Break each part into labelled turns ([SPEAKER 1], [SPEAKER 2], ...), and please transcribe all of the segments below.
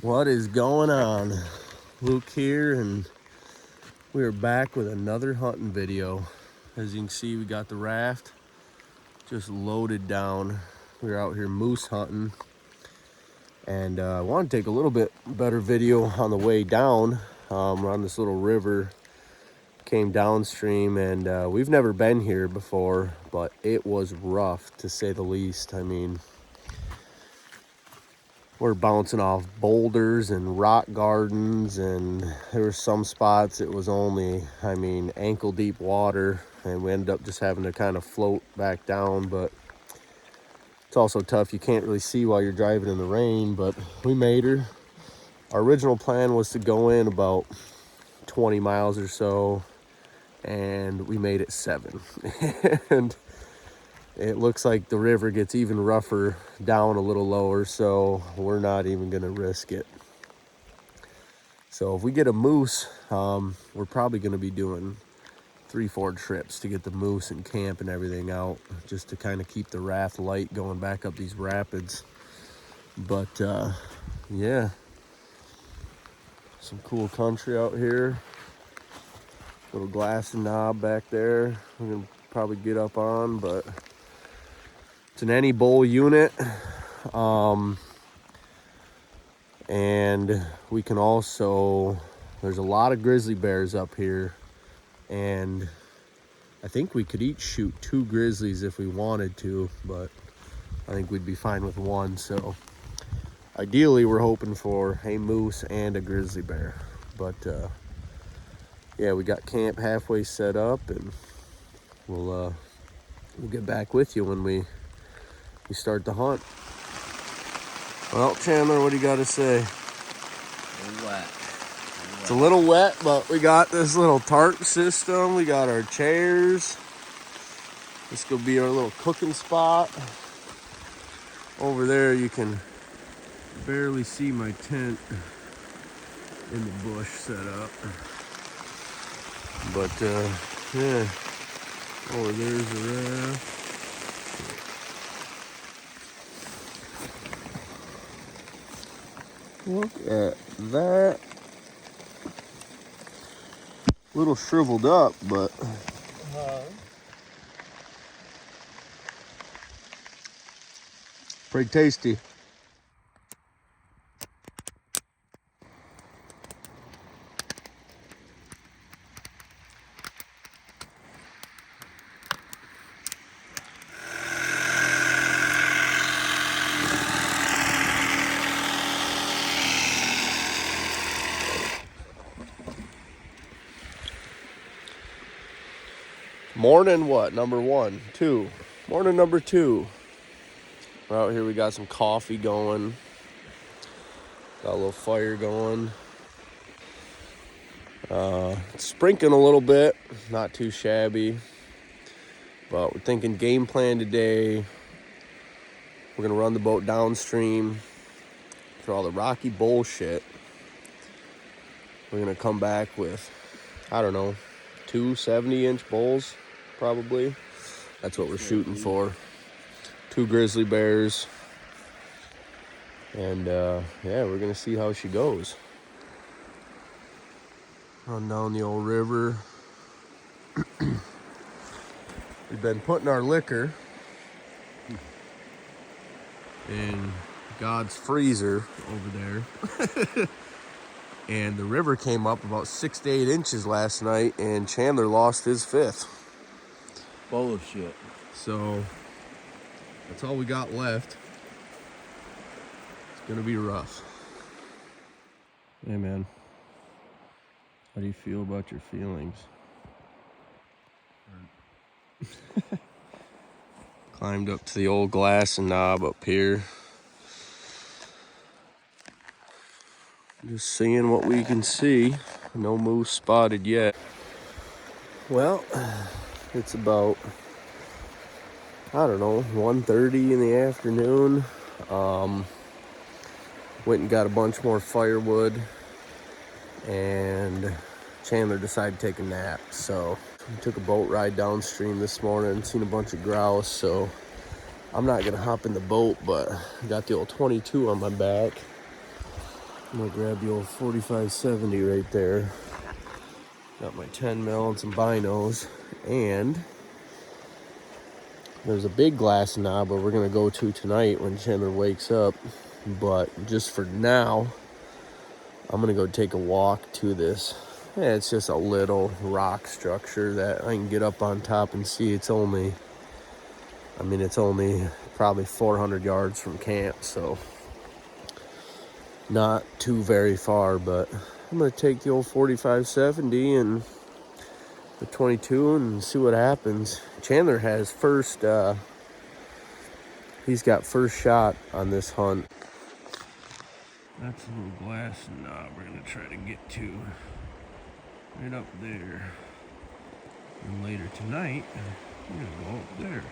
[SPEAKER 1] What is going on? Luke here, and we are back with another hunting video. As you can see, we got the raft just loaded down. We're out here moose hunting, and I want to take a little bit better video on the way down. We're on this little river, came downstream, and we've never been here before, but it was rough to say the least. I mean, we're bouncing off boulders and rock gardens, and there were some spots it was only, ankle deep water, and we ended up just having to kind of float back down. But it's also tough. You can't really see while you're driving in the rain, but we made her. Our original plan was to go in about 20 miles or so, and we made it 7. And it looks like the river gets even rougher down a little lower, so we're not even gonna risk it. So if we get a moose, we're probably gonna be doing 3-4 trips to get the moose and camp and everything out, just to kind of keep the raft light going back up these rapids. But yeah, some cool country out here. Little glass and knob back there we're gonna probably get up on, but it's an any bull unit. And we can also, there's a lot of grizzly bears up here, and I think we could each shoot 2 grizzlies if we wanted to, but I think we'd be fine with 1. So ideally we're hoping for a moose and a grizzly bear. But yeah, we got camp halfway set up, and we'll get back with you when we start the hunt. Well, Chandler, what do you got to say?
[SPEAKER 2] Wet.
[SPEAKER 1] It's a little wet, but we got this little tarp system. We got our chairs. This could be our little cooking spot. Over there, you can barely see my tent in the bush set up. But yeah, over there's the raft. Look at that. A little shriveled up, but pretty tasty. Morning what? Number 1, 2. Morning number 2. We're out here, we got some coffee going. Got a little fire going. It's sprinkling a little bit, not too shabby. But we're thinking game plan today. We're gonna run the boat downstream for all the rocky bullshit. We're gonna come back with, I don't know, 2 70-inch bulls, probably. That's what we're shooting for. 2 grizzly bears. And yeah, we're gonna see how she goes. Run down the old river. We've been putting our liquor in God's freezer over there. And the river came up about 6 to 8 inches last night, and Chandler lost his 5th.
[SPEAKER 2] Full of shit.
[SPEAKER 1] So that's all we got left. It's gonna be rough. Hey man, how do you feel about your feelings? Climbed up to the old glass and knob up here. Just seeing what we can see. No moose spotted yet. Well, it's about, I don't know, 1:30 in the afternoon. Went and got a bunch more firewood, and Chandler decided to take a nap. So we took a boat ride downstream this morning, seen a bunch of grouse. So I'm not gonna hop in the boat, but I got the old 22 on my back. I'm gonna grab the old 4570 right there. Got my 10 mil and some binos, and there's a big glass knob where we're gonna go to tonight when Chandler wakes up. But just for now, I'm gonna go take a walk to this. Yeah, it's just a little rock structure that I can get up on top and see. It's only probably 400 yards from camp, so not too very far. But I'm gonna take the old 4570 and the 22 and see what happens. Chandler has he's got first shot on this hunt. That's a little glass knob we're gonna try to get to right up there. And later tonight, we're gonna go up there.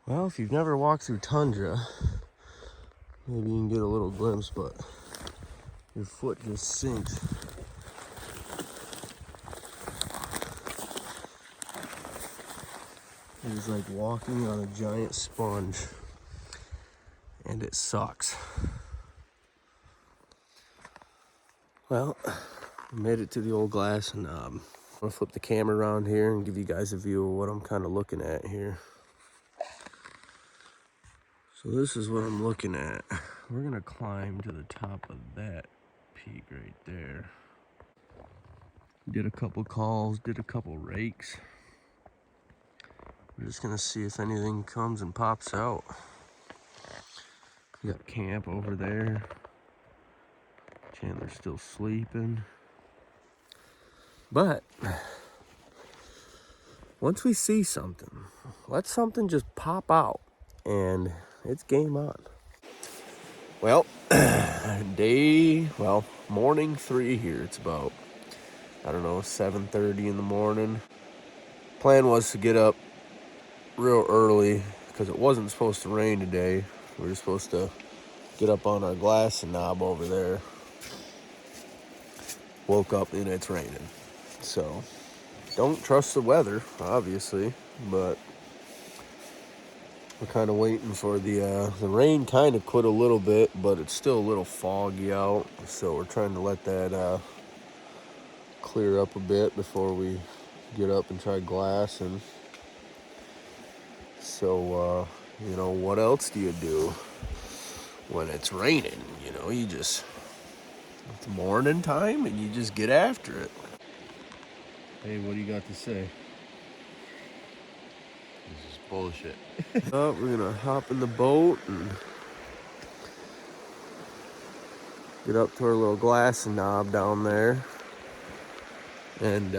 [SPEAKER 1] Well, if you've never walked through tundra, maybe you can get a little glimpse, but your foot just sinks. It's like walking on a giant sponge, and it sucks. Well, made it to the old glass knob. I'm gonna flip the camera around here and give you guys a view of what I'm kind of looking at here. So this is what I'm looking at. We're gonna climb to the top of that peak right there. Did a couple calls, did a couple rakes. We're just gonna see if anything comes and pops out. We got camp over there. Chandler's still sleeping. But once we see something, let something just pop out and it's game on. Well, morning 3 here. It's about, 7:30 in the morning. Plan was to get up real early because it wasn't supposed to rain today. We were supposed to get up on our glass knob over there. Woke up and it's raining. So don't trust the weather, obviously, but we're kind of waiting for the rain kind of quit a little bit, but it's still a little foggy out. So we're trying to let that clear up a bit before we get up and try glass. And so, what else do you do when it's raining? It's morning time and you just get after it. Hey, what do you got to say?
[SPEAKER 2] This is bullshit.
[SPEAKER 1] We're gonna hop in the boat and get up to our little glass knob down there. And we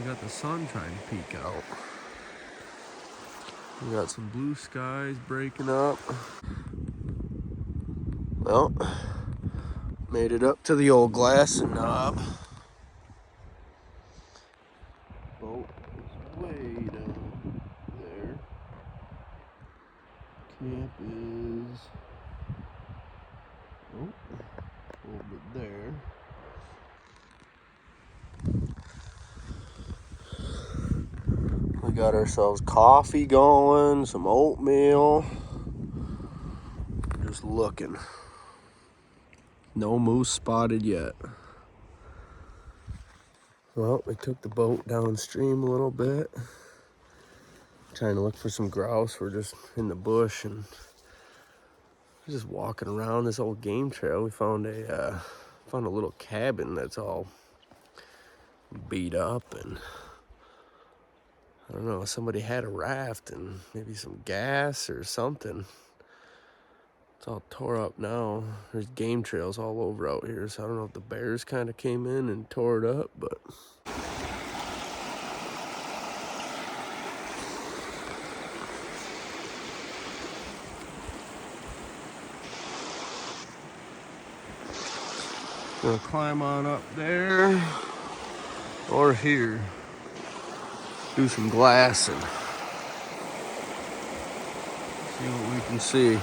[SPEAKER 1] got the sun trying to peek out. We got some blue skies breaking up. Well, made it up to the old glass knob. Boat is way down there. Camp is a little bit there. We got ourselves coffee going, some oatmeal. Just looking. No moose spotted yet. Well, we took the boat downstream a little bit. Trying to look for some grouse. We're just in the bush and just walking around this old game trail. We found a little cabin that's all beat up, and I don't know, somebody had a raft and maybe some gas or something. It's all tore up now. There's game trails all over out here, so I don't know if the bears kind of came in and tore it up, but gonna climb on up there or here, do some glassing, see what we can see.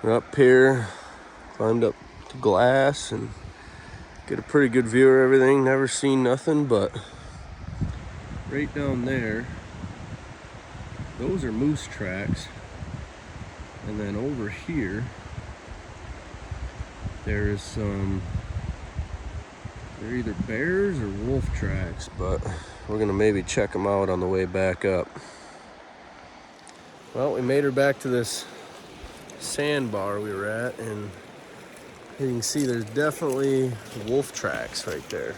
[SPEAKER 1] We're up here, climbed up to glass and Get a pretty good view of everything. Never seen nothing, but right down there, those are moose tracks. And then over here, there is some, they're either bears or wolf tracks, but we're gonna maybe check them out on the way back up. Well, we made her back to this sandbar we were at, and you can see there's definitely wolf tracks right there.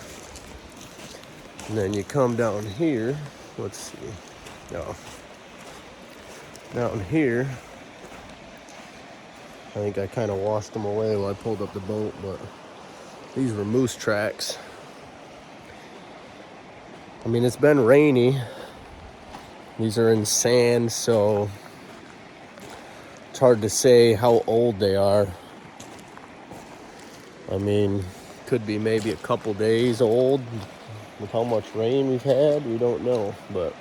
[SPEAKER 1] And then you come down here, let's see, no, down here, I think I kind of washed them away while I pulled up the boat, but these were moose tracks. I mean, it's been rainy. These are in sand, so it's hard to say how old they are. I mean, could be maybe a couple days old with how much rain we've had. We don't know, but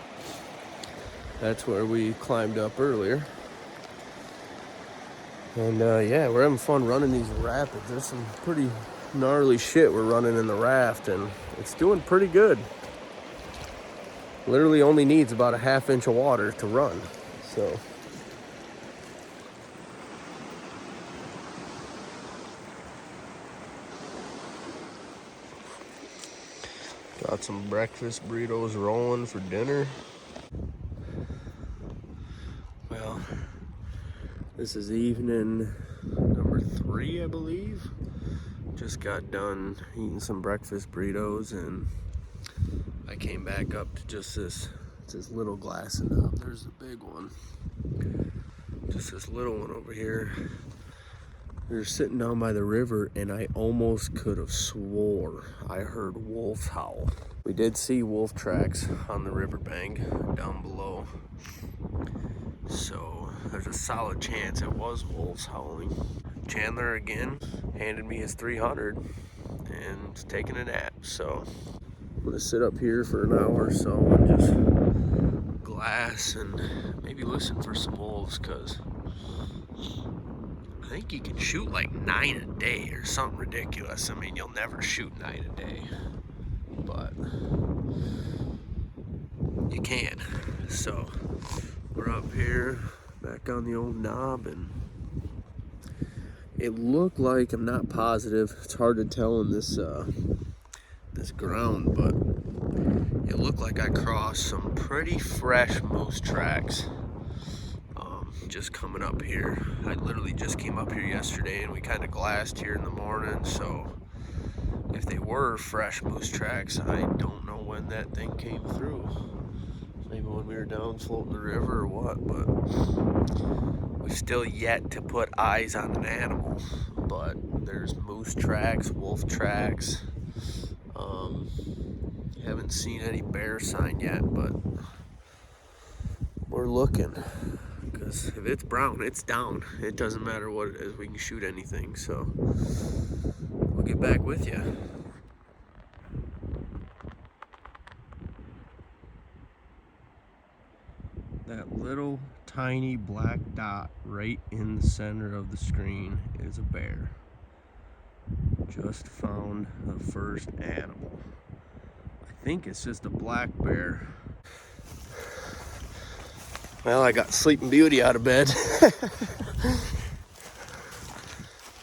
[SPEAKER 1] that's where we climbed up earlier. And yeah, we're having fun running these rapids. There's some pretty gnarly shit we're running in the raft, and it's doing pretty good. Literally only needs about a ½ inch of water to run, so. Got some breakfast burritos rolling for dinner. Well, this is evening number 3, I believe. Just got done eating some breakfast burritos, and I came back up to just this little glass and up. There's the big one. Just this little one over here. We were sitting down by the river, and I almost could have swore I heard wolves howl. We did see wolf tracks on the riverbank down below, so there's a solid chance it was wolves howling. Chandler again handed me his 300 and is taking a nap, so I'm gonna sit up here for an hour or so and just glass and maybe listen for some wolves, because I think you can shoot like 9 a day or something ridiculous. I mean, you'll never shoot 9 a day, but you can. So we're up here back on the old knob, and it looked like, I'm not positive, it's hard to tell in this this ground, but it looked like I crossed some pretty fresh moose tracks just coming up here. I literally just came up here yesterday, and we kind of glassed here in the morning, so if they were fresh moose tracks, I don't know when that thing came through. Maybe when we were down floating the river or what, but we've still yet to put eyes on an animal. But there's moose tracks, wolf tracks. Haven't seen any bear sign yet, but we're looking. Because if it's brown, it's down. It doesn't matter what it is, we can shoot anything. So we'll get back with you. That little tiny black dot right in the center of the screen is a bear. Just found the first animal. I think it's just a black bear. Well, I got Sleeping Beauty out of bed.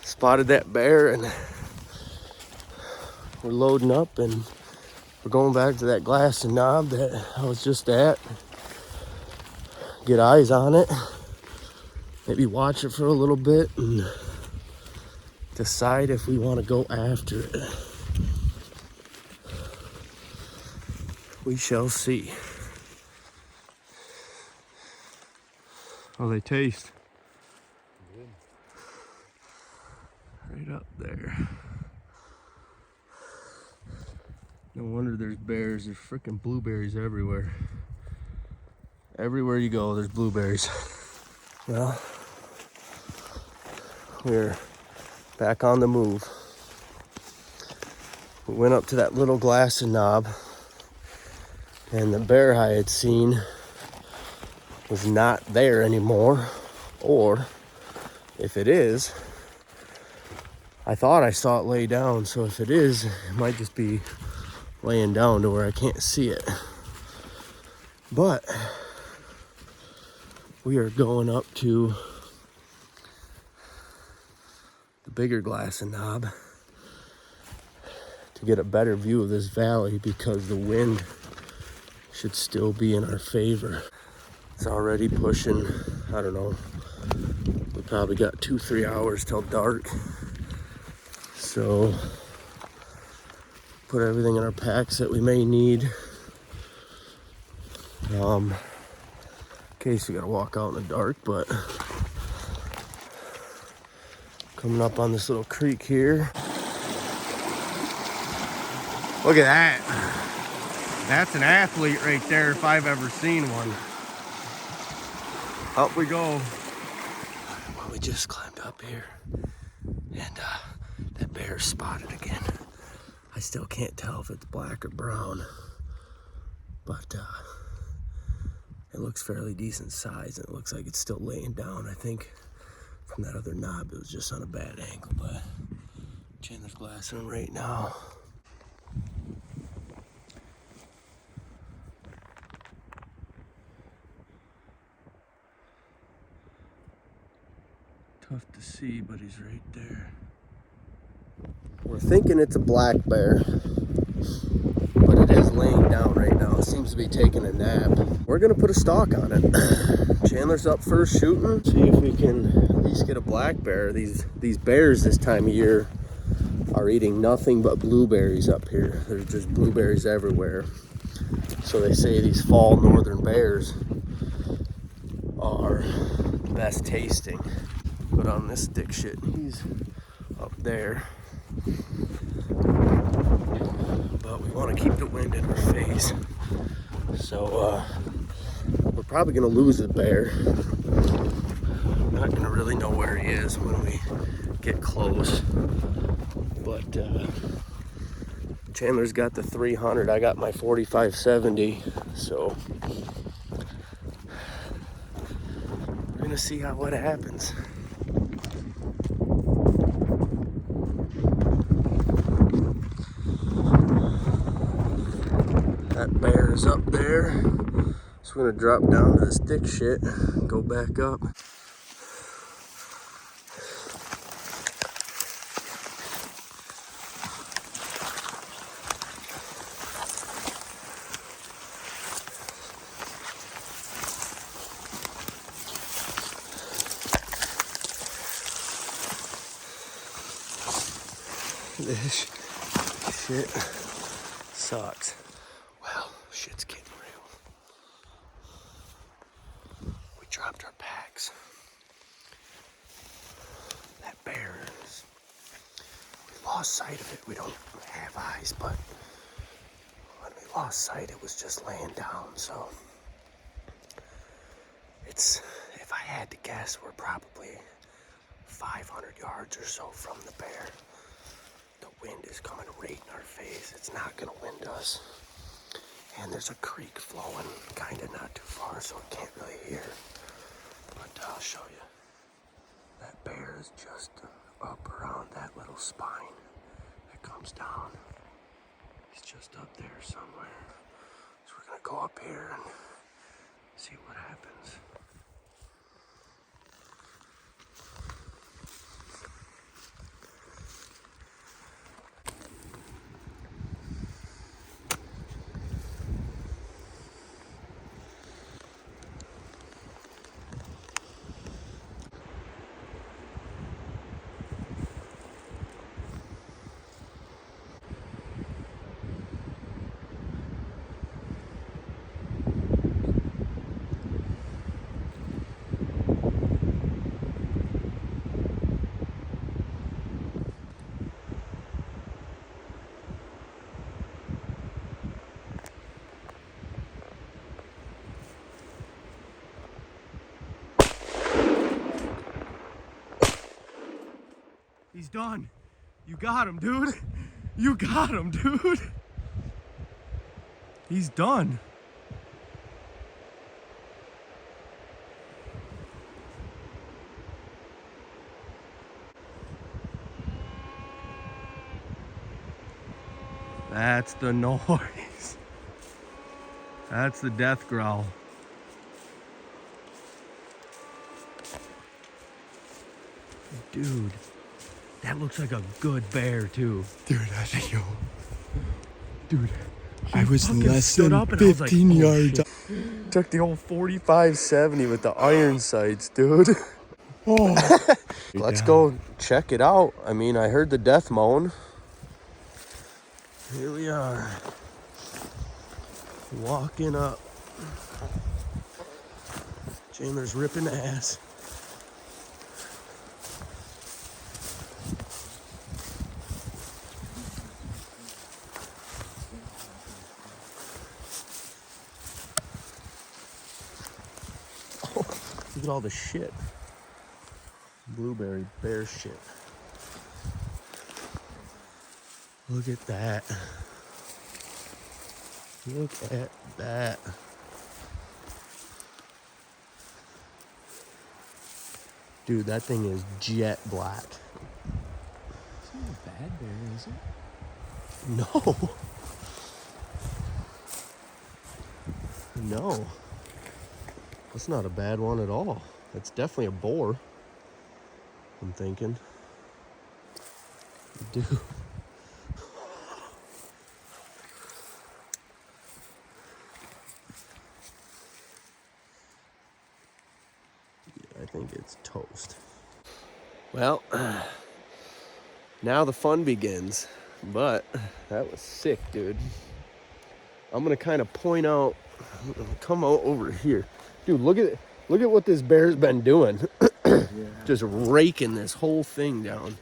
[SPEAKER 1] Spotted that bear, and we're loading up, and we're going back to that glass and knob that I was just at. Get eyes on it, maybe watch it for a little bit, and decide if we want to go after it. We shall see. How they taste? Good. Right up there. No wonder there's bears. There's freaking blueberries everywhere. Everywhere you go, there's blueberries. Well, we're back on the move. We went up to that little glass and knob, and the bear I had seen was not there anymore. Or if it is, I thought I saw it lay down, so if it is, it might just be laying down to where I can't see it. But we are going up to the bigger glass and knob to get a better view of this valley because the wind should still be in our favor. It's already pushing, I don't know, we probably got 2-3 hours till dark. So put everything in our packs that we may need. In case we gotta walk out in the dark, but coming up on this little creek here. Look at that. That's an athlete right there if I've ever seen one. Up we go. Well, we just climbed up here and that bear's spotted again. I still can't tell if it's black or brown, but it looks fairly decent size, and it looks like it's still laying down. I think from that other knob, it was just on a bad angle, but Chandler's glassing him right now. Tough to see, but he's right there. We're thinking it's a black bear, but it is laying down right now. It seems to be taking a nap. We're gonna put a stalk on it. Chandler's up first shooting. See if we can at least get a black bear. These bears this time of year are eating nothing but blueberries up here. There's just blueberries everywhere. So they say these fall northern bears are the best tasting. But on this dick shit, he's up there. But we want to keep the wind in our face. So we're probably gonna lose the bear. Not gonna really know where he is when we get close. But Chandler's got the 300. I got my 45-70. So we're gonna see what happens. That bear is up there. So we're gonna drop down to this thick shit, go back up. This shit sucks. Well, shit's getting real. We dropped our packs. That bear is... We lost sight of it. We don't have eyes, but when we lost sight, it was just laying down, so... It's... If I had to guess, we're probably 500 yards or so from the bear. The wind is coming right in our face. It's not gonna wind us. And there's a creek flowing kinda not too far, so I can't really hear. But I'll show you. That bear is just up around that little spine that comes down. He's just up there somewhere. So we're gonna go up here and see what happens. He's done. You got him, dude. You got him, dude. He's done. That's the noise. That's the death growl. Dude, that looks like a good bear too.
[SPEAKER 3] Dude, I think yo. Dude,
[SPEAKER 1] He
[SPEAKER 3] I was
[SPEAKER 1] fucking
[SPEAKER 3] less
[SPEAKER 1] stood
[SPEAKER 3] than
[SPEAKER 1] up and I was like,
[SPEAKER 3] 15
[SPEAKER 1] oh,
[SPEAKER 3] yards.
[SPEAKER 1] shit. Took the old 4570 with the iron sights, dude.
[SPEAKER 3] Oh.
[SPEAKER 1] Let's go check it out. I mean, I heard the death moan. Here we are. Walking up. Chandler's ripping ass. Oh, look at all the shit. Blueberry bear shit. Look at that. Look at that. Dude, that thing is jet black.
[SPEAKER 2] It's not a bad bear, is it?
[SPEAKER 1] No. No. That's not a bad one at all. That's definitely a boar, I'm thinking. Dude. I think it's toast. Well, now the fun begins. But that was sick, dude. I'm gonna kind of point out, come out over here. Dude, look at what this bear's been doing.
[SPEAKER 2] Yeah.
[SPEAKER 1] Just raking this whole thing down.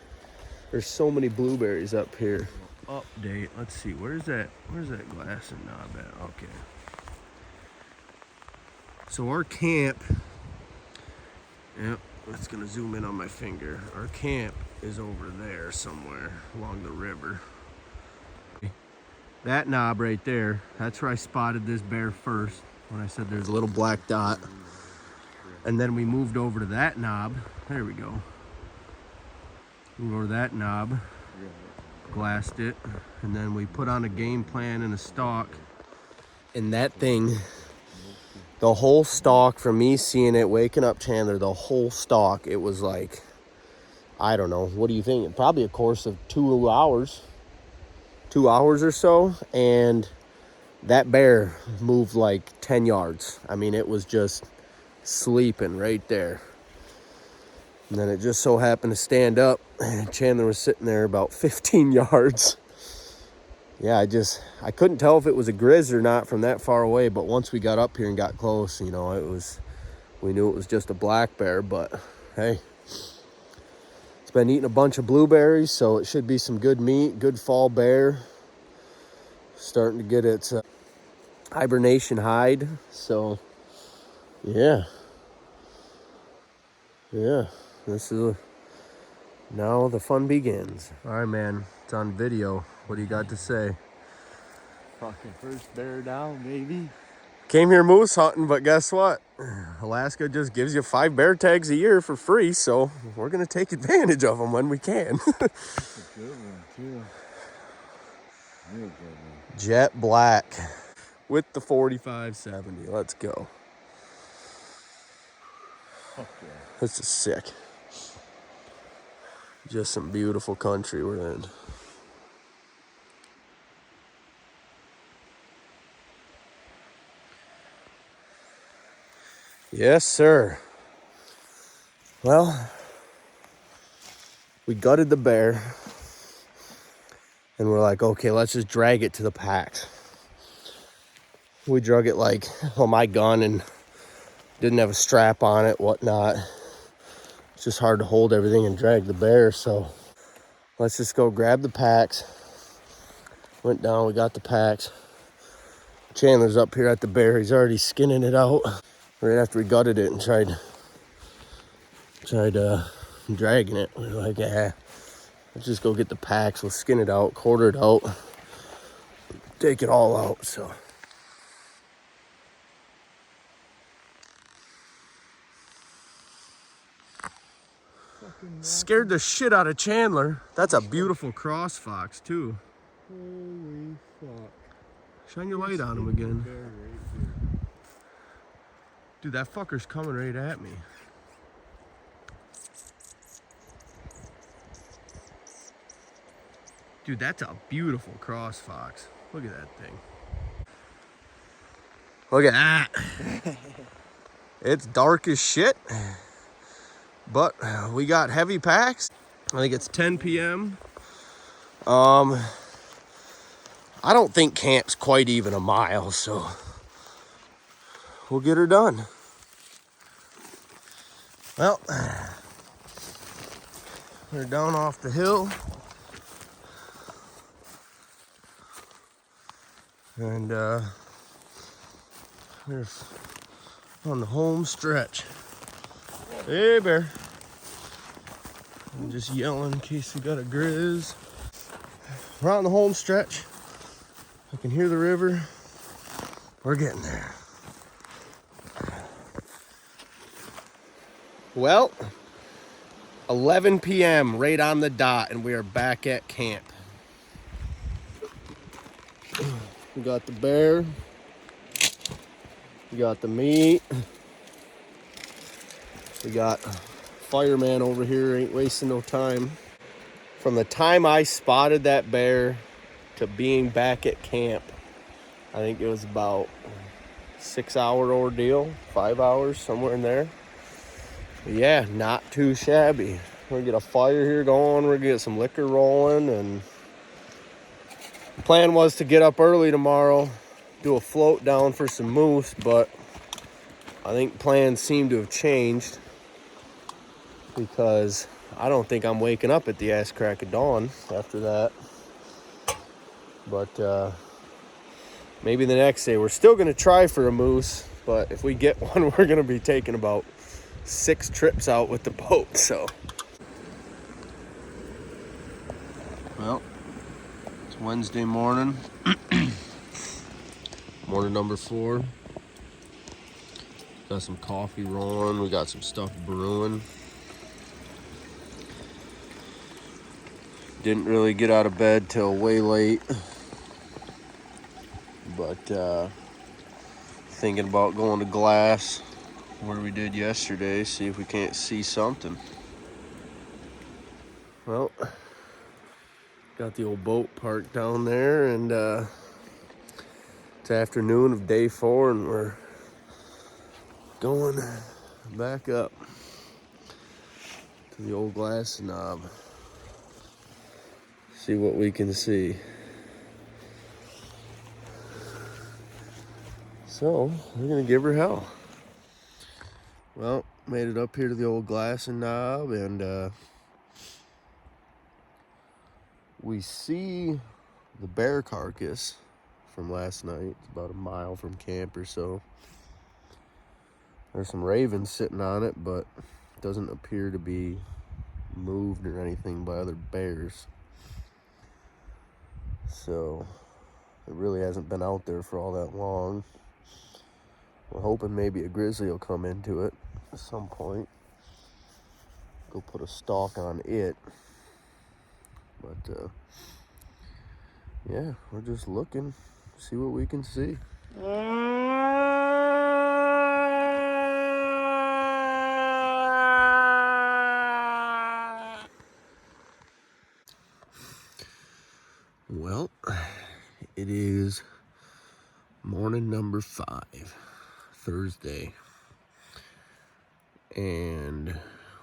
[SPEAKER 1] There's so many blueberries up here. Update. Let's see. Where's that glass and knob at? Okay. So our camp. Yep. That's gonna zoom in on my finger. Our camp is over there somewhere along the river. That knob right there. That's where I spotted this bear first. When I said there's a little black dot. And then we moved over to that knob. There we go. Moved over to that knob. Glassed it, and then we put on a game plan and a stalk. And that thing, the whole stalk, from me seeing it, waking up Chandler, the whole stalk, it was like, I don't know, what do you think? Probably a course of 2 hours. 2 hours or so, and that bear moved like 10 yards. I mean, it was just sleeping right there. And then it just so happened to stand up, and Chandler was sitting there about 15 yards. Yeah, I couldn't tell if it was a grizz or not from that far away, but once we got up here and got close, you know, we knew it was just a black bear. But hey, it's been eating a bunch of blueberries, so it should be some good meat, good fall bear. Starting to get its hibernation hide, so yeah. This is now the fun begins. All right, man, it's on video. What do you got to say?
[SPEAKER 2] Fucking first bear down, maybe.
[SPEAKER 1] Came here moose hunting, but guess what? Alaska just gives you 5 bear tags a year for free, so we're gonna take advantage of them when we can.
[SPEAKER 2] That's a good one, too. Real good one.
[SPEAKER 1] Jet black with the 4570. Let's go.
[SPEAKER 2] Fuck yeah.
[SPEAKER 1] This is sick. Just some beautiful country we're in. Yes, sir. Well, we gutted the bear, and we're like, okay, let's just drag it to the packs. We drug it like, well, my gun, and didn't have a strap on it, whatnot. It's just hard to hold everything and drag the bear, so let's just go grab the packs. Went down, we got the packs. Chandler's up here at the bear. He's already skinning it out. Right after we gutted it and tried dragging it. We were like, yeah, let's just go get the packs. We'll skin it out, quarter it out, take it all out, so. Scared the shit out of Chandler. That's a beautiful cross fox too.
[SPEAKER 2] Holy fuck.
[SPEAKER 1] Shine your light on him again.
[SPEAKER 2] Bear right here.
[SPEAKER 1] Dude, that fucker's coming right at me. Dude, that's a beautiful cross fox. Look at that thing. Look at that. It's dark as shit, but we got heavy packs. I think it's 10 p.m. I don't think camp's quite even a mile, so we'll get her done. Well, we're down off the hill. And we're on the home stretch. Hey, bear. I'm just yelling in case we got a grizz. We're on the home stretch. I can hear the river. We're getting there. Well, 11 p.m. right on the dot, and we are back at camp. We got the bear. We got the meat. We got fireman over here, ain't wasting no time. From the time I spotted that bear to being back at camp, I think it was about a 6-hour ordeal, 5 hours, somewhere in there. But yeah, not too shabby. We're gonna get a fire here going, we're gonna get some liquor rolling, and the plan was to get up early tomorrow, do a float down for some moose, but I think plans seem to have changed because I don't think I'm waking up at the ass crack of dawn after that. But maybe the next day. We're still going to try for a moose, but if we get one, we're going to be taking about 6 trips out with the boat, so. Well, it's Wednesday morning. Morning number 4. Got some coffee rolling. We got some stuff brewing. Didn't really get out of bed till way late. But thinking about going to Glass, where we did yesterday, see if we can't see something. Well, got the old boat parked down there, and it's afternoon of day 4, and we're going back up to the old Glass knob. See what we can see. So, we're gonna give her hell. Well, made it up here to the old Glass and knob, and we see the bear carcass from last night. It's about a mile from camp or so. There's some ravens sitting on it, but it doesn't appear to be moved or anything by other bears. So, it really hasn't been out there for all that long. We're hoping maybe a grizzly will come into it at some point. Go put a stalk on it. But, yeah, we're just looking, see what we can see. Well, it is morning number 5, Thursday. And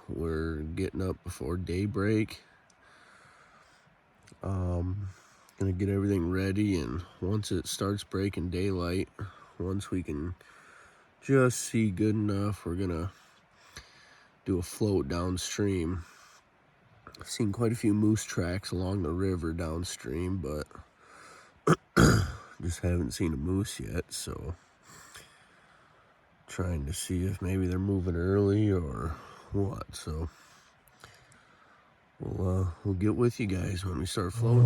[SPEAKER 1] we're getting up before daybreak. Gonna get everything ready, and once it starts breaking daylight, once we can just see good enough, we're gonna do a float downstream. I've seen quite a few moose tracks along the river downstream, but just haven't seen a moose yet, so trying to see if maybe they're moving early or what. So we'll get with you guys when we start floating.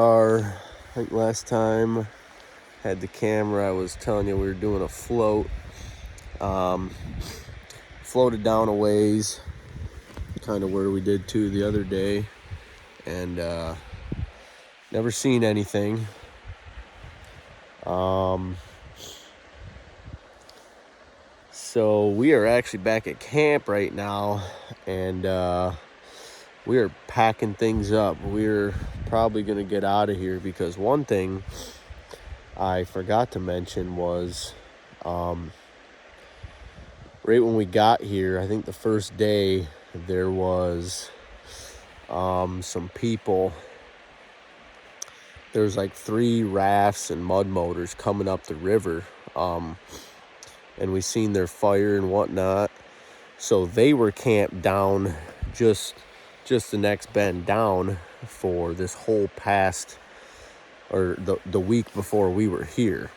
[SPEAKER 1] are. I think last time had the camera, I was telling you we were doing a float. Floated down a ways, kind of where we did too the other day, and never seen anything. So we are actually back at camp right now, and we are packing things up. We're probably going to get out of here because one thing I forgot to mention was right when we got here, I think the first day, there was some people. There's like 3 rafts and mud motors coming up the river, and we seen their fire and whatnot. So they were camped down just the next bend down for this whole past, or the week before we were here.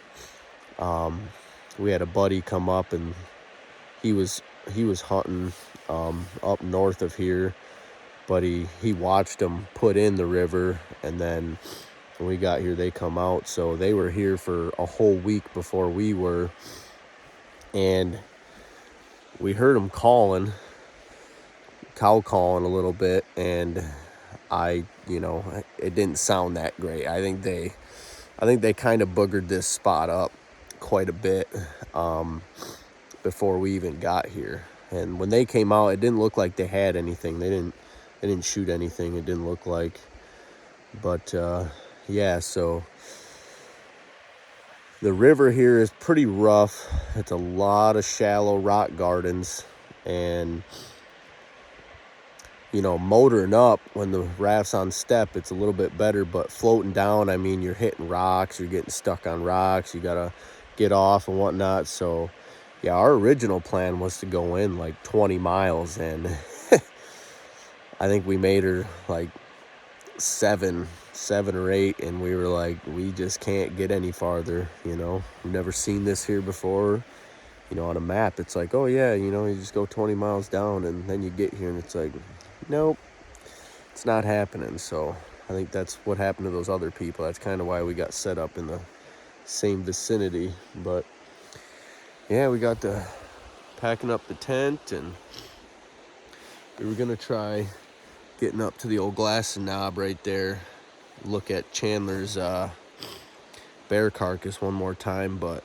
[SPEAKER 1] We had a buddy come up, and he was hunting up north of here, but he watched them put in the river, and then when we got here, they come out. So they were here for a whole week before we were, and we heard them cow calling a little bit, and it didn't sound that great. I think they kind of boogered this spot up quite a bit before we even got here. And when they came out, it didn't look like they had anything. They didn't shoot anything. It didn't look like. But yeah, so the river here is pretty rough. It's a lot of shallow rock gardens, and motoring up when the raft's on step, it's a little bit better, but floating down, I mean, you're hitting rocks, you're getting stuck on rocks, you gotta get off and whatnot. So yeah, our original plan was to go in like 20 miles, and I think we made her like 7 or 8, and we were like, we just can't get any farther. We've never seen this here before. On a map, it's like, oh yeah, you just go 20 miles down, and then you get here and it's like, nope, it's not happening. So I think that's what happened to those other people. That's kind of why we got set up in the same vicinity. But yeah, we got the packing up the tent, and we were gonna try getting up to the old glass and knob right there, look at Chandler's bear carcass one more time. But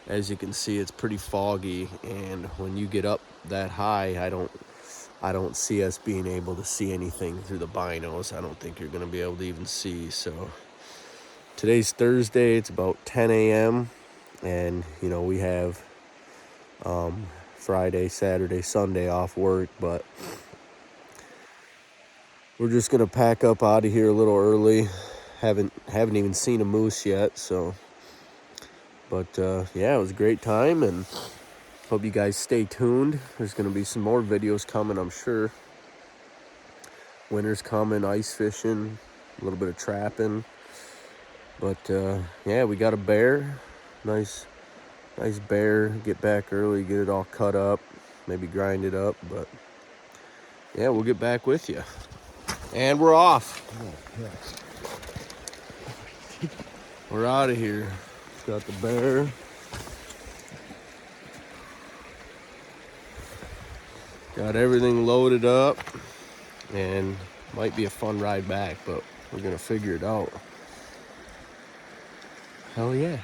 [SPEAKER 1] as you can see, it's pretty foggy, and when you get up that high, I don't see us being able to see anything through the binos. I don't think you're going to be able to even see. So today's Thursday. It's about 10 a.m. and we have Friday, Saturday, Sunday off work, but we're just going to pack up out of here a little early. Haven't even seen a moose yet, so. But yeah, it was a great time, and hope you guys stay tuned. There's going to be some more videos coming, I'm sure. Winter's coming, ice fishing, a little bit of trapping. But yeah, we got a bear. Nice bear. Get back early, get it all cut up, maybe grind it up. But yeah, we'll get back with you. And we're off. We're out of here. Got the bear. Got everything loaded up, and might be a fun ride back, but we're gonna figure it out. Hell yeah.